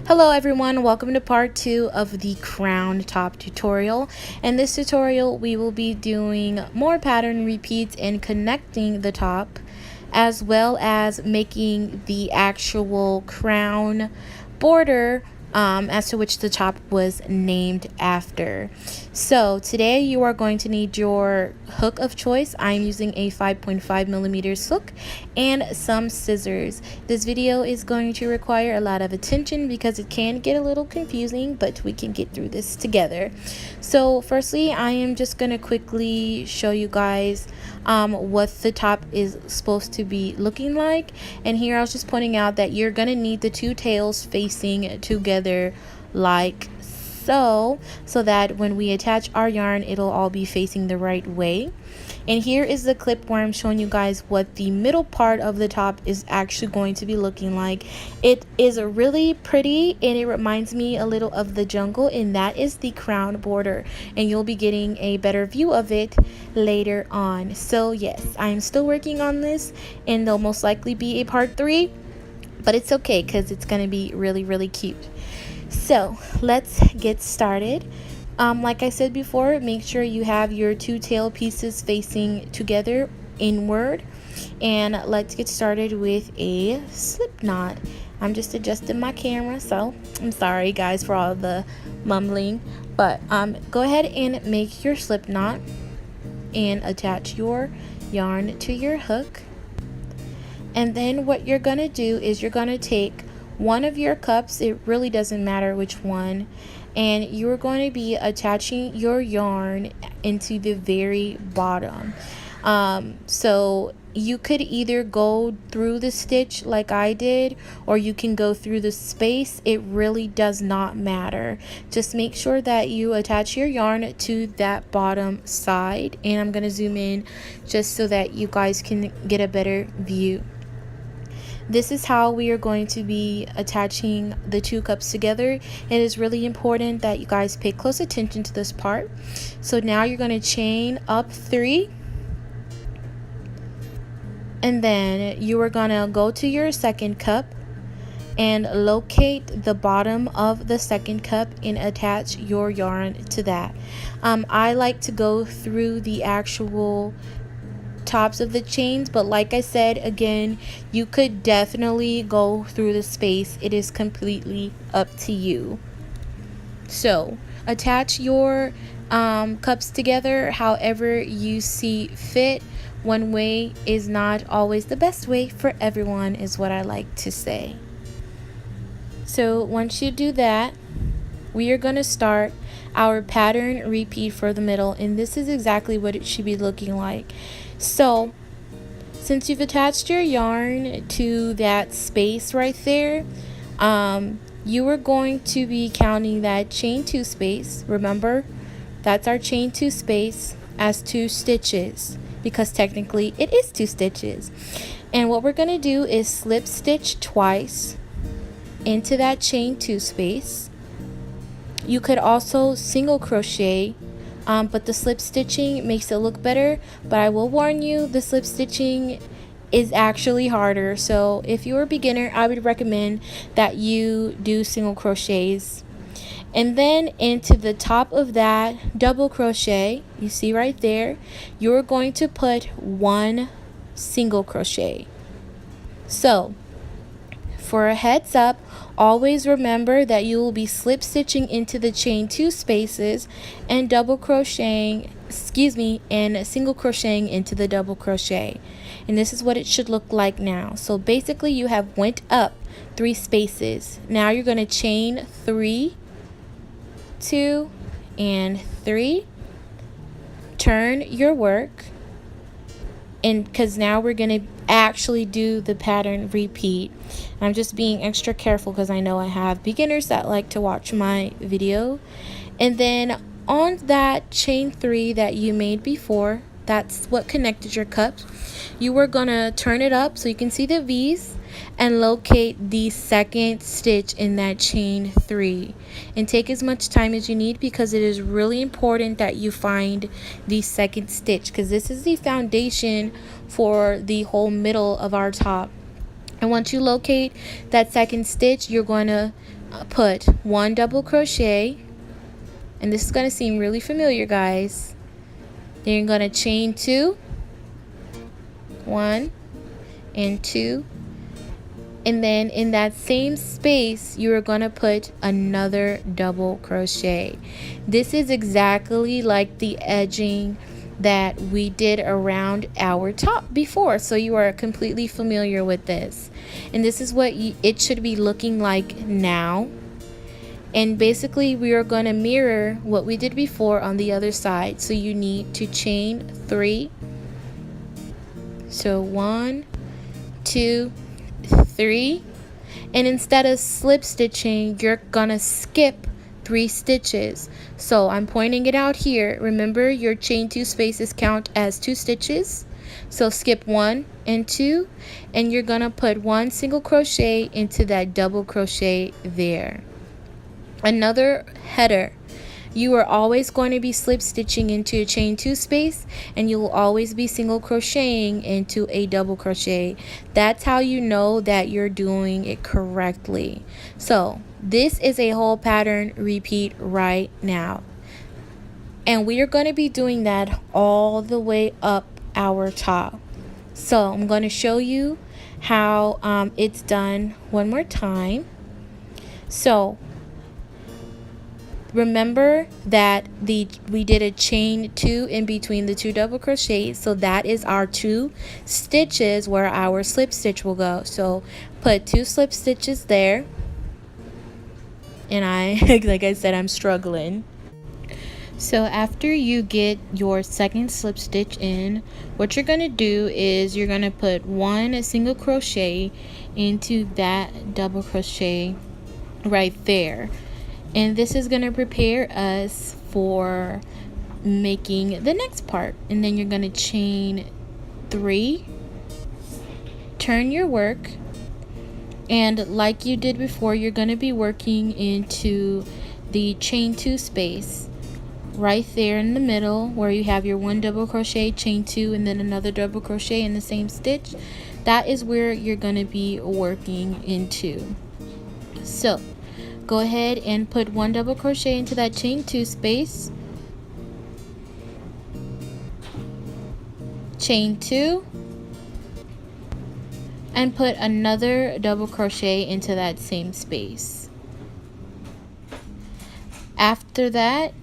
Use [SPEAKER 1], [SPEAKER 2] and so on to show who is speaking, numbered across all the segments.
[SPEAKER 1] Hello everyone, welcome to part 2 of the crown top tutorial. In this tutorial we will be doing more pattern repeats and connecting the top, as well as making the actual crown border as to which the top was named after. So today you are going to need your hook of choice. I'm using a 5.5 millimeters hook and some scissors. This video is going to require a lot of attention because it can get a little confusing, but we can get through this together. So firstly, I am just going to quickly show you guys what the top is supposed to be looking like. And here I was just pointing out that you're going to need the two tails facing together like so that when we attach our yarn, it'll all be facing the right way. And here is the clip where I'm showing you guys what the middle part of the top is actually going to be looking like. It is really pretty and it reminds me a little of the jungle, and that is the crown border, and you'll be getting a better view of it later on. So yes, I'm still working on this and there'll most likely be a part 3, but it's okay because it's going to be really cute. So let's get started. Like I said before, make sure you have your two tail pieces facing together inward, and let's get started with a slip knot. I'm just adjusting my camera, so I'm sorry guys for all the mumbling, but go ahead and make your slip knot and attach your yarn to your hook. And then what you're gonna do is you're gonna take one of your cups, it really doesn't matter which one, and you're going to be attaching your yarn into the very bottom. So you could either go through the stitch like I did, or you can go through the space. It really does not matter. Just make sure that you attach your yarn to that bottom side, and I'm going to zoom in just so that you guys can get a better view. This is how we are going to be attaching the two cups together. It is really important that you guys pay close attention to this part. So now you're going to chain up 3, and then you are going to go to your second cup and locate the bottom of the second cup and attach your yarn to that. I like to go through the actual tops of the chains, but like I said, again, you could definitely go through the space. It is completely up to you. So attach your cups together however you see fit. One way is not always the best way for everyone, is what I like to say. So once you do that, we are going to start our pattern repeat for the middle, and this is exactly what it should be looking like. So since you've attached your yarn to that space right there, you are going to be counting that chain 2 space. Remember, that's our chain 2 space as 2 stitches, because technically it is 2 stitches. And what we're going to do is slip stitch twice into that chain 2 space. You could also single crochet, but the slip stitching makes it look better, but I will warn you, the slip stitching is actually harder. So if you're a beginner, I would recommend that you do single crochets. And then into the top of that double crochet, you see right there, you're going to put 1 single crochet. So for a heads up, always remember that you will be slip stitching into the chain 2 spaces and double crocheting, and single crocheting into the double crochet. And this is what it should look like now. So basically you have went up 3 spaces. Now you're going to chain 3, 2, and 3. Turn your work, and because now we're going to actually do the pattern repeat. I'm just being extra careful because I know I have beginners that like to watch my video. And then on that chain 3 that you made before, that's what connected your cups, you were gonna turn it up so you can see the V's, and locate the second stitch in that chain 3, and take as much time as you need, because it is really important that you find the second stitch, because this is the foundation for the whole middle of our top. And once you locate that second stitch, you're going to put 1 double crochet, and this is going to seem really familiar, guys. Then you're going to chain 2, 1 and 2, and then in that same space you are going to put another double crochet. This is exactly like the edging that we did around our top before, so you are completely familiar with this. And this is what it should be looking like now. And basically we are going to mirror what we did before on the other side. So you need to chain 3, so 1, 2, 3, and instead of slip stitching, you're gonna skip 3 stitches. So I'm pointing it out here. Remember, your chain 2 spaces count as 2 stitches, so skip 1 and 2, and you're gonna put 1 single crochet into that double crochet there. Another header: you are always going to be slip stitching into a chain 2 space, and you will always be single crocheting into a double crochet. That's how you know that you're doing it correctly. So this is a whole pattern repeat right now, and we are going to be doing that all the way up our top. So I'm going to show you how it's done one more time. So remember that we did a chain 2 in between the 2 double crochets, so that is our 2 stitches where our slip stitch will go. So put 2 slip stitches there, and like I said, I'm struggling. So after you get your second slip stitch in, what you're going to do is you're going to put 1 single crochet into that double crochet right there. And this is going to prepare us for making the next part. And then you're going to chain 3, turn your work, and like you did before, you're going to be working into the chain 2 space right there in the middle where you have your 1 double crochet, chain 2, and then another double crochet in the same stitch. That is where you're going to be working into. So go ahead and put 1 double crochet into that chain 2 space, chain 2, and put another double crochet into that same space. After that,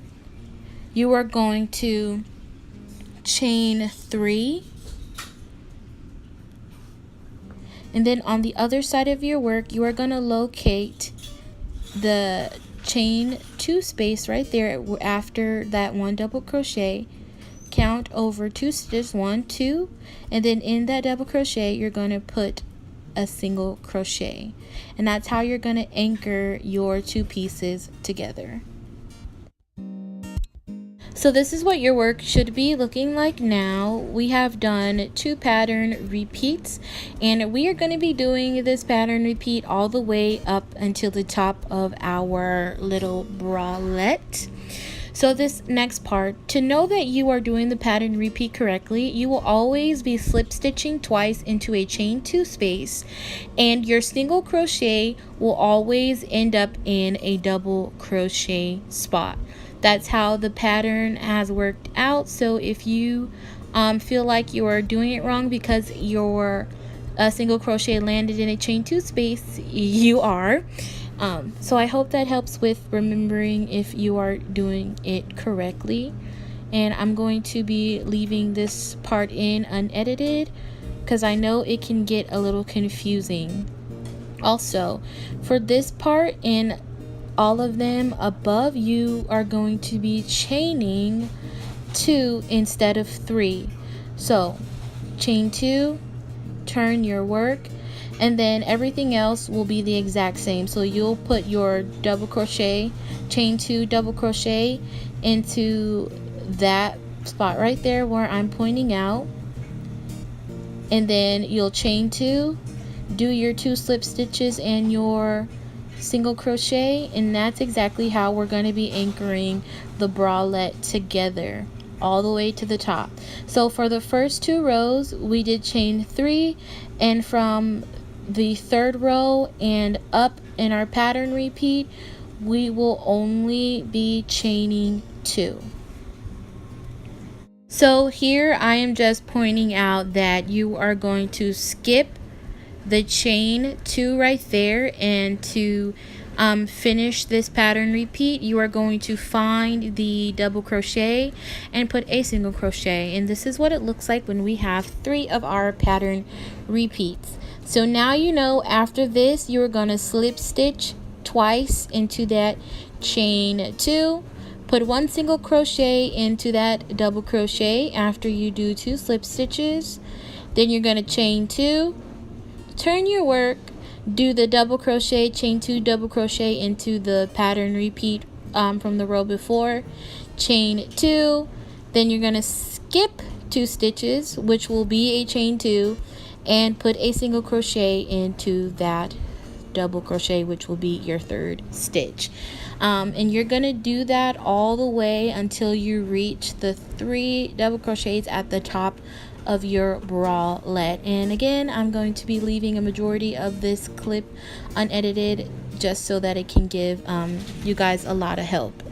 [SPEAKER 1] you are going to chain 3, and then on the other side of your work, you are going to locate the chain 2 space right there after that 1 double crochet. Count over 2 stitches, 1, 2, and then in that double crochet you're going to put a single crochet, and that's how you're going to anchor your 2 pieces together. So this is what your work should be looking like now. We have done 2 pattern repeats, and we are going to be doing this pattern repeat all the way up until the top of our little bralette. So this next part, to know that you are doing the pattern repeat correctly, you will always be slip stitching twice into a chain 2 space, and your single crochet will always end up in a double crochet spot. That's how the pattern has worked out. So if you feel like you are doing it wrong because your single crochet landed in a chain 2 space, you are. So I hope that helps with remembering if you are doing it correctly. And I'm going to be leaving this part in unedited because I know it can get a little confusing. Also, for this part and all of them above, you are going to be chaining 2 instead of 3. So chain 2, turn your work, and then everything else will be the exact same. So you'll put your double crochet, chain 2, double crochet into that spot right there where I'm pointing out, and then you'll chain 2, do your 2 slip stitches and your single crochet, and that's exactly how we're going to be anchoring the bralette together all the way to the top. So for the first 2 rows we did chain 3, and from the 3rd row and up in our pattern repeat we will only be chaining 2. So here I am just pointing out that you are going to skip the chain 2 right there, and to finish this pattern repeat you are going to find the double crochet and put a single crochet, and this is what it looks like when we have 3 of our pattern repeats. So now you know, after this you're going to slip stitch twice into that chain 2, put 1 single crochet into that double crochet after you do 2 slip stitches, then you're going to chain 2, turn your work, do the double crochet, chain 2 double crochet into the pattern repeat from the row before, chain 2, then you're going to skip 2 stitches which will be a chain 2 and put a single crochet into that double crochet which will be your 3rd stitch. And you're gonna do that all the way until you reach the 3 double crochets at the top of your bralette. And again, I'm going to be leaving a majority of this clip unedited just so that it can give you guys a lot of help.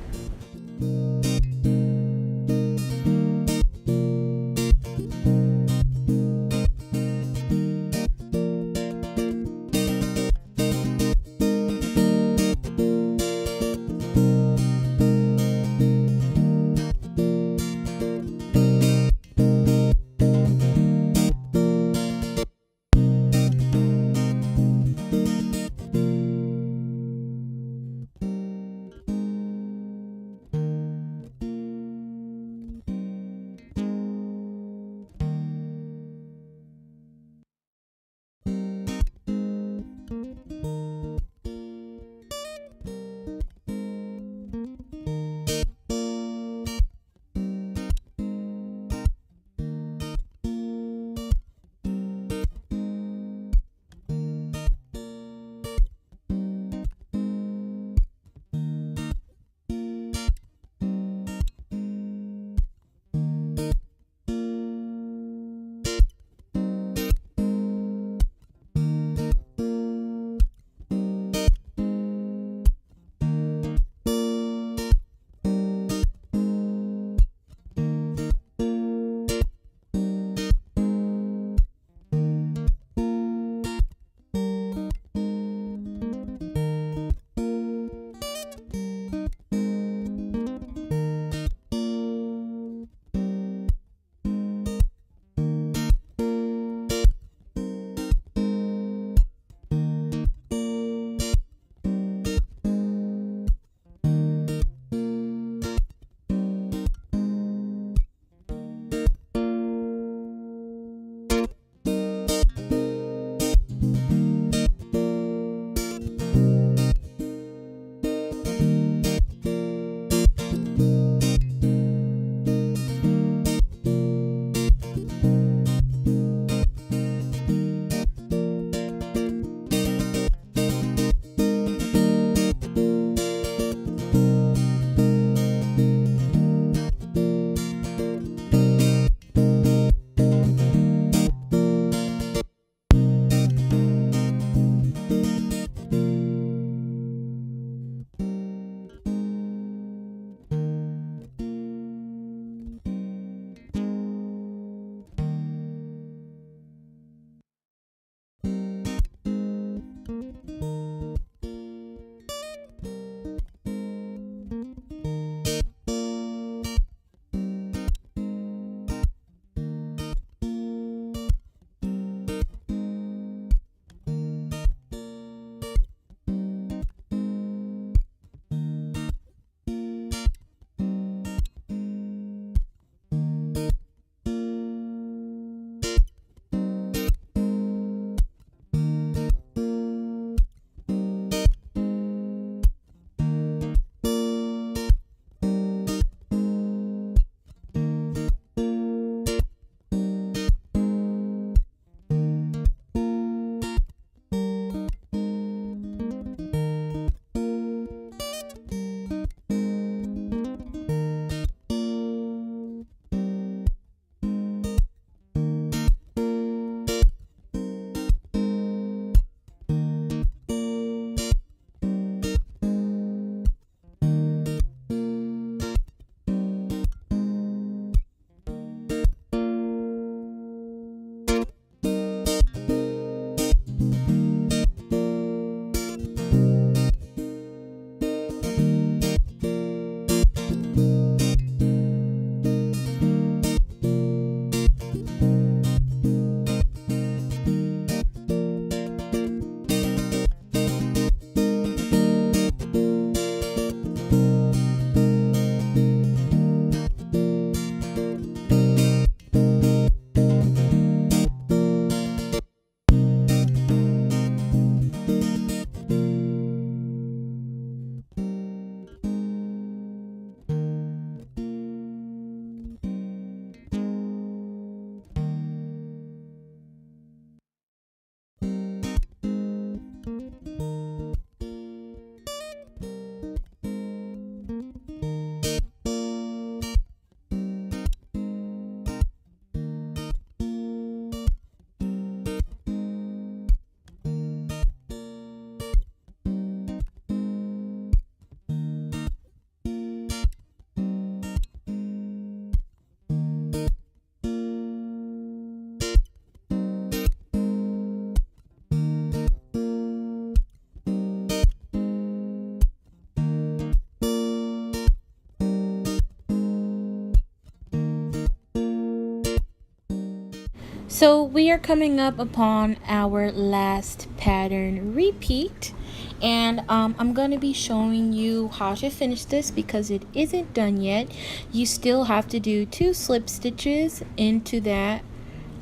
[SPEAKER 1] So we are coming up upon our last pattern repeat, and I'm going to be showing you how to finish this because it isn't done yet. You still have to do 2 slip stitches into that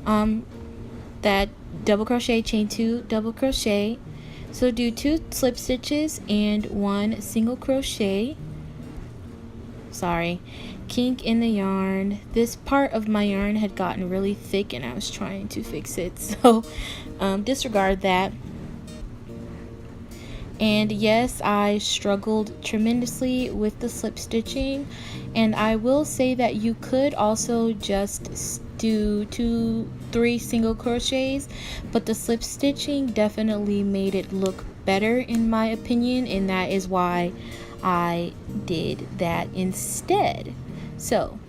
[SPEAKER 1] that double crochet, chain 2 double crochet. So do 2 slip stitches and 1 single crochet. Kink in the yarn. This part of my yarn had gotten really thick and I was trying to fix it, so disregard that. And yes, I struggled tremendously with the slip stitching, and I will say that you could also just do 2-3 single crochets, but the slip stitching definitely made it look better in my opinion, and that is why I did that instead. So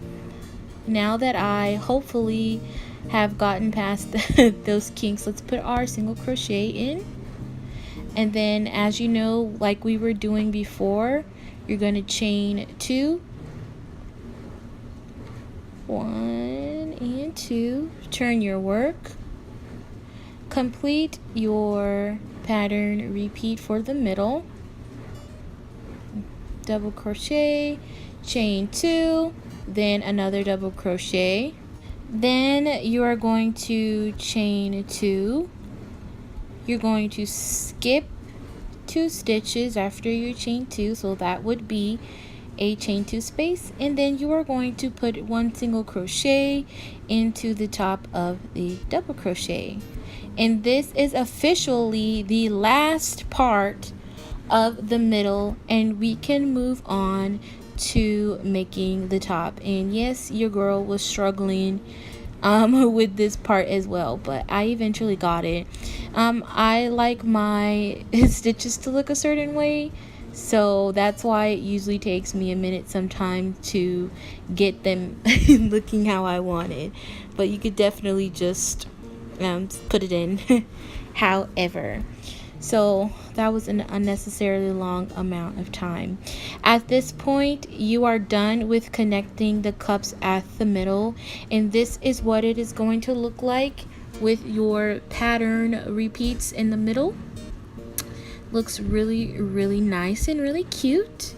[SPEAKER 1] now that I hopefully have gotten past those kinks, let's put our single crochet in. And then, as you know, like we were doing before, you're going to chain 2, 1 and 2, turn your work, complete your pattern repeat for the middle, double crochet, chain 2, then another double crochet, then you are going to chain 2. You're going to skip 2 stitches after your chain 2, so that would be a chain 2 space, and then you are going to put 1 single crochet into the top of the double crochet. And this is officially the last part of the middle, and we can move on to making the top. And yes, your girl was struggling with this part as well, but I eventually got it. I like my stitches to look a certain way, so that's why it usually takes me a minute sometime to get them looking how I want it, but you could definitely just put it in however. So that was an unnecessarily long amount of time. At this point, you are done with connecting the cups at the middle, and this is what it is going to look like with your pattern repeats in the middle. Looks really, really nice and really cute.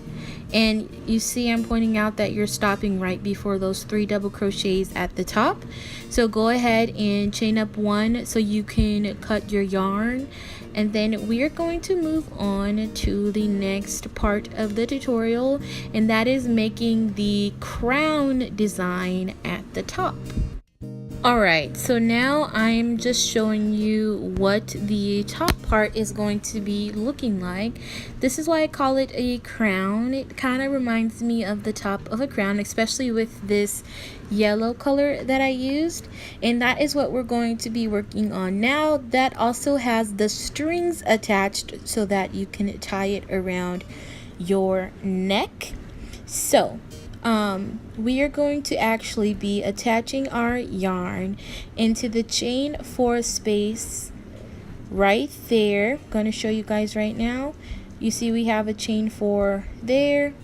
[SPEAKER 1] And you see I'm pointing out that you're stopping right before those 3 double crochets at the top. So go ahead and chain up 1 so you can cut your yarn, and then we are going to move on to the next part of the tutorial, and that is making the crown design at the top. Alright, so now I'm just showing you what the top part is going to be looking like. This is why I call it a crown. It kind of reminds me of the top of a crown, especially with this yellow color that I used. And that is what we're going to be working on now. That also has the strings attached so that you can tie it around your neck. So we are going to actually be attaching our yarn into the chain 4 space right there. I'm going to show you guys right now. You see we have a chain 4 there.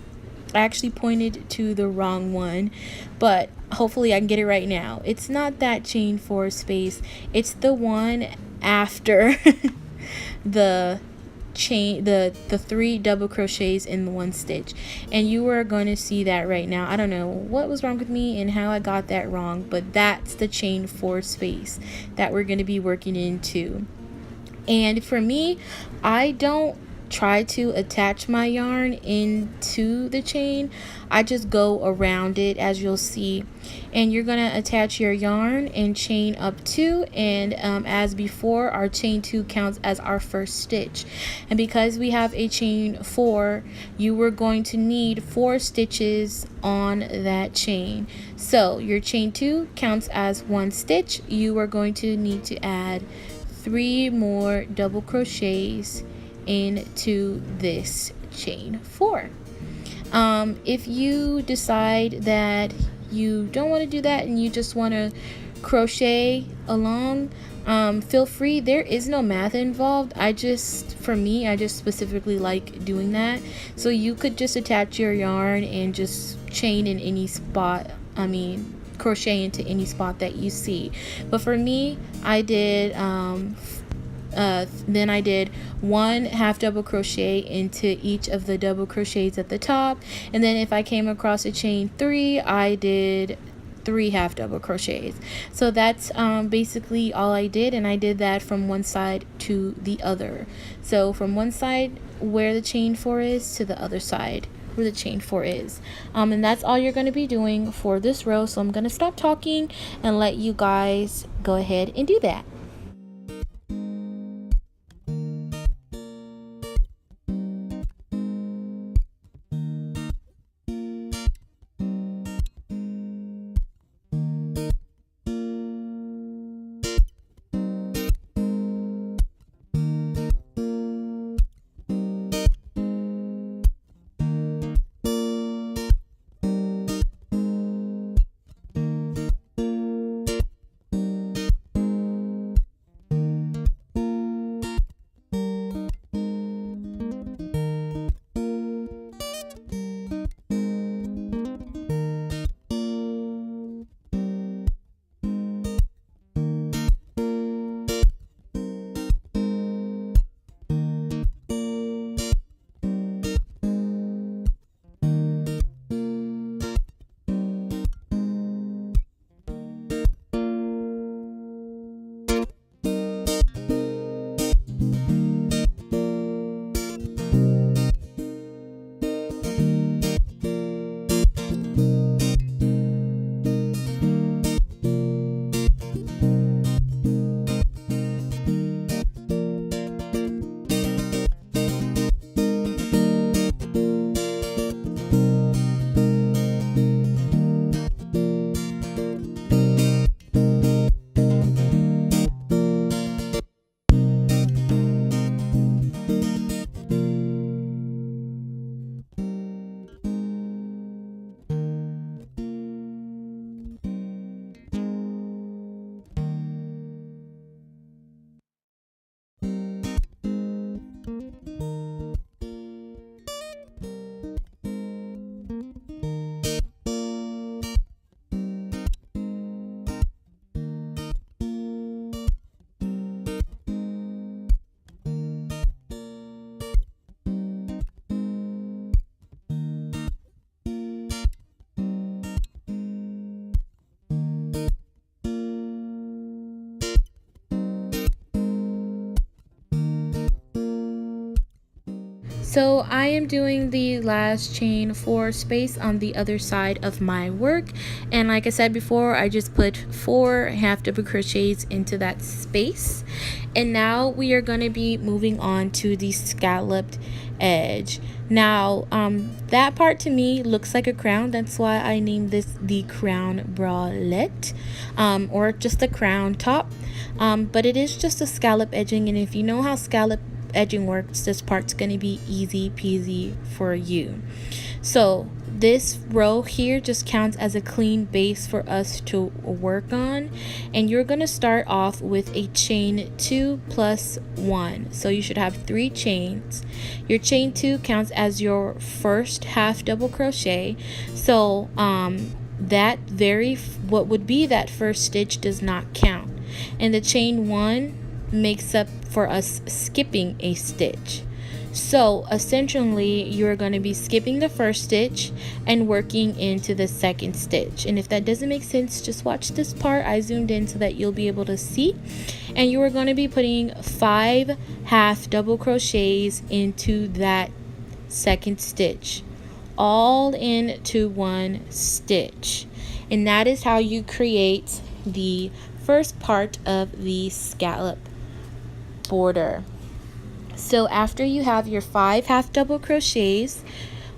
[SPEAKER 1] I actually pointed to the wrong one, but hopefully I can get it right now. It's not that chain 4 space, it's the one after the chain, the 3 double crochets in the 1 stitch, and you are going to see that right now. I don't know what was wrong with me and how I got that wrong, but that's the chain 4 space that we're going to be working into. And for me, I don't try to attach my yarn into the chain. I just go around it, as you'll see. And you're gonna attach your yarn and chain up 2, and as before, our chain 2 counts as our first stitch. And because we have a chain 4, you were going to need 4 stitches on that chain. So your chain 2 counts as 1 stitch. You are going to need to add 3 more double crochets into this chain 4. If you decide that you don't want to do that and you just want to crochet along, feel free. There is no math involved. For me, I just specifically like doing that. So you could just attach your yarn and just chain in any spot, crochet into any spot that you see. But for me, I did then I did 1 half double crochet into each of the double crochets at the top, and then if I came across a chain 3, I did 3 half double crochets. So that's basically all I did, and I did that from one side to the other. So from one side where the chain 4 is to the other side where the chain 4 is, and that's all you're going to be doing for this row. So I'm going to stop talking and let you guys go ahead and do that. So I am doing the last chain 4 space on the other side of my work, and like I said before, I just put 4 half double crochets into that space. And now we are going to be moving on to the scalloped edge. Now that part to me looks like a crown. That's why I named this the crown bralette, or just a crown top, but it is just a scallop edging, and if you know how scallop edging works, this part's going to be easy peasy for you. So this row here just counts as a clean base for us to work on, and you're going to start off with a chain 2 plus 1. So you should have 3 chains. Your chain 2 counts as your first half double crochet, so what would be that first stitch does not count, and the chain 1 makes up for us skipping a stitch. So essentially you're going to be skipping the first stitch and working into the second stitch. And if that doesn't make sense, just watch this part. I zoomed in so that you'll be able to see. And you are going to be putting 5 half double crochets into that second stitch, all into one stitch. And that is how you create the first part of the scallop border. So after you have your 5 half double crochets,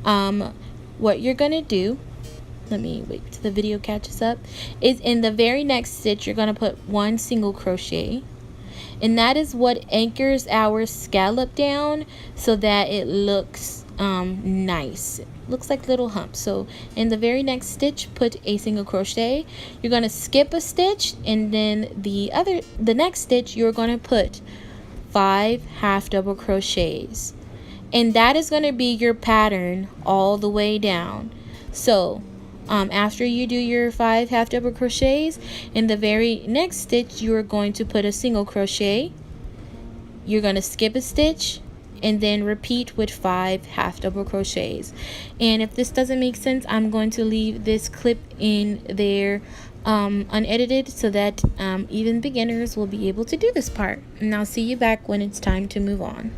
[SPEAKER 1] what you're gonna do, let me wait till the video catches up, is in the very next stitch you're gonna put 1 single crochet, and that is what anchors our scallop down so that it looks nice. It looks like little humps. So in the very next stitch, put a single crochet. You're gonna skip a stitch, and then the next stitch you're gonna put 5 half double crochets, and that is going to be your pattern all the way down. So After you do your 5 half double crochets, in the very next stitch you are going to put a single crochet. You're going to skip a stitch and then repeat with 5 half double crochets. And if this doesn't make sense, I'm going to leave this clip in there unedited so that even beginners will be able to do this part. And I'll see you back when it's time to move on.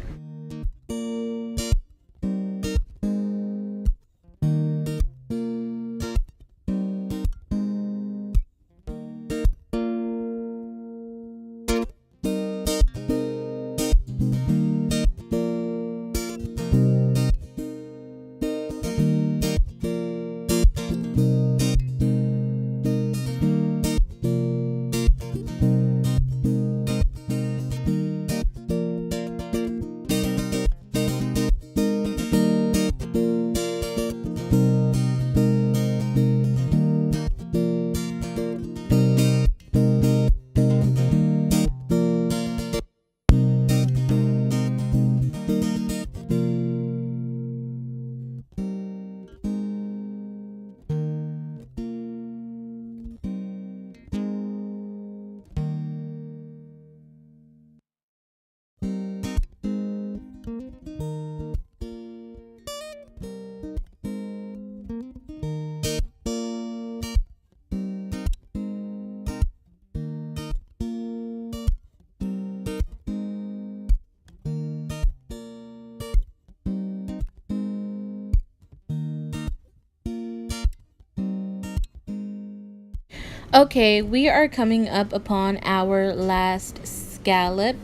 [SPEAKER 1] Okay, we are coming up upon our last scallop.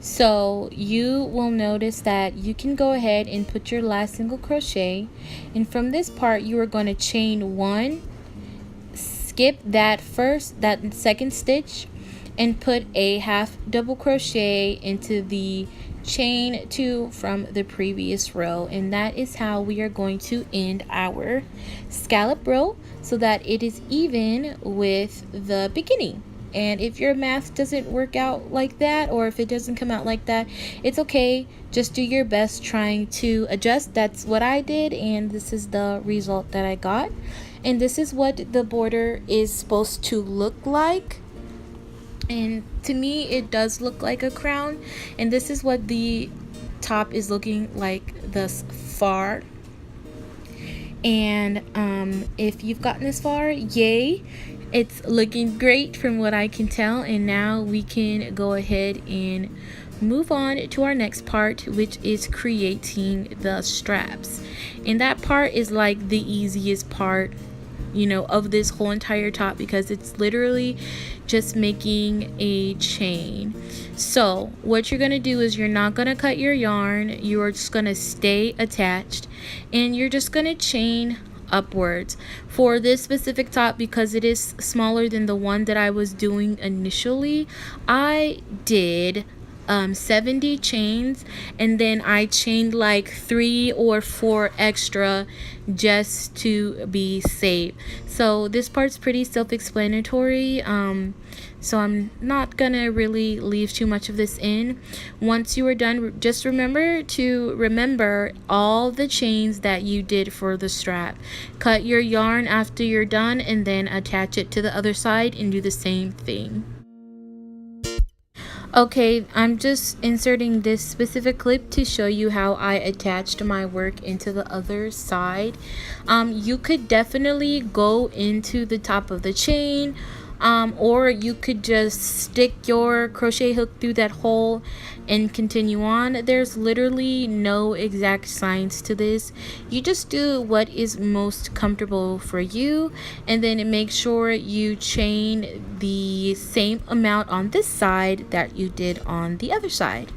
[SPEAKER 1] So you will notice that you can go ahead and put your last single crochet, and from this part you are going to chain 1, skip that second stitch, and put a half double crochet into the chain 2 from the previous row. And that is how we are going to end our scallop row so that it is even with the beginning. And if your math doesn't work out like that, or if it doesn't come out like that, it's okay. Just do your best trying to adjust. That's what I did, and this is the result that I got. And this is what the border is supposed to look like. And to me it does look like a crown, and this is what the top is looking like thus far. And if you've gotten this far, yay, it's looking great from what I can tell. And now we can go ahead and move on to our next part, which is creating the straps. And that part is like the easiest part, you know, of this whole entire top, because it's literally just making a chain. So what you're going to do is you're not going to cut your yarn, you are just going to stay attached, and you're just going to chain upwards. For this specific top, because it is smaller than the one that I was doing initially, I did 70 chains, and then I chained like 3 or 4 extra just to be safe. So this part's pretty self-explanatory, so I'm not gonna really leave too much of this in. Once you are done, just remember all the chains that you did for the strap. Cut your yarn after you're done, and then attach it to the other side and do the same thing. Okay, I'm just inserting this specific clip to show you how I attached my work into the other side. You could definitely go into the top of the chain, or you could just stick your crochet hook through that hole and continue on. There's literally no exact science to this. You just do what is most comfortable for you, and then make sure you chain the same amount on this side that you did on the other side.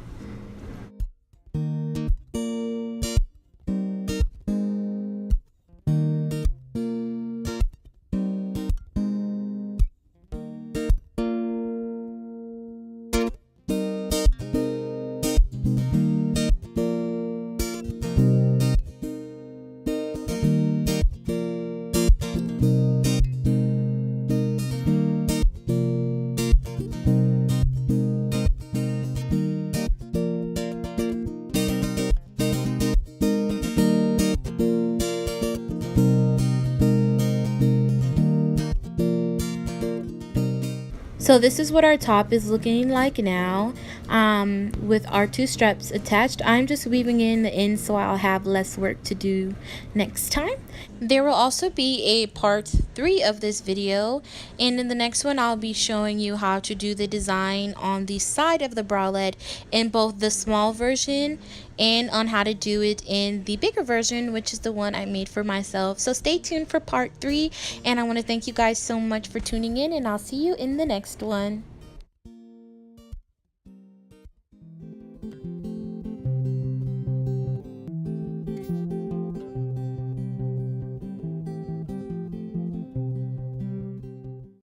[SPEAKER 1] So this is what our top is looking like now, with our 2 straps attached. I'm just weaving in the ends so I'll have less work to do next time. There will also be a part 3 of this video, and in the next one I'll be showing you how to do the design on the side of the bralette in both the small version and on how to do it in the bigger version, which is the one I made for myself. So stay tuned for part 3, and I want to thank you guys so much for tuning in, and I'll see you in the next one.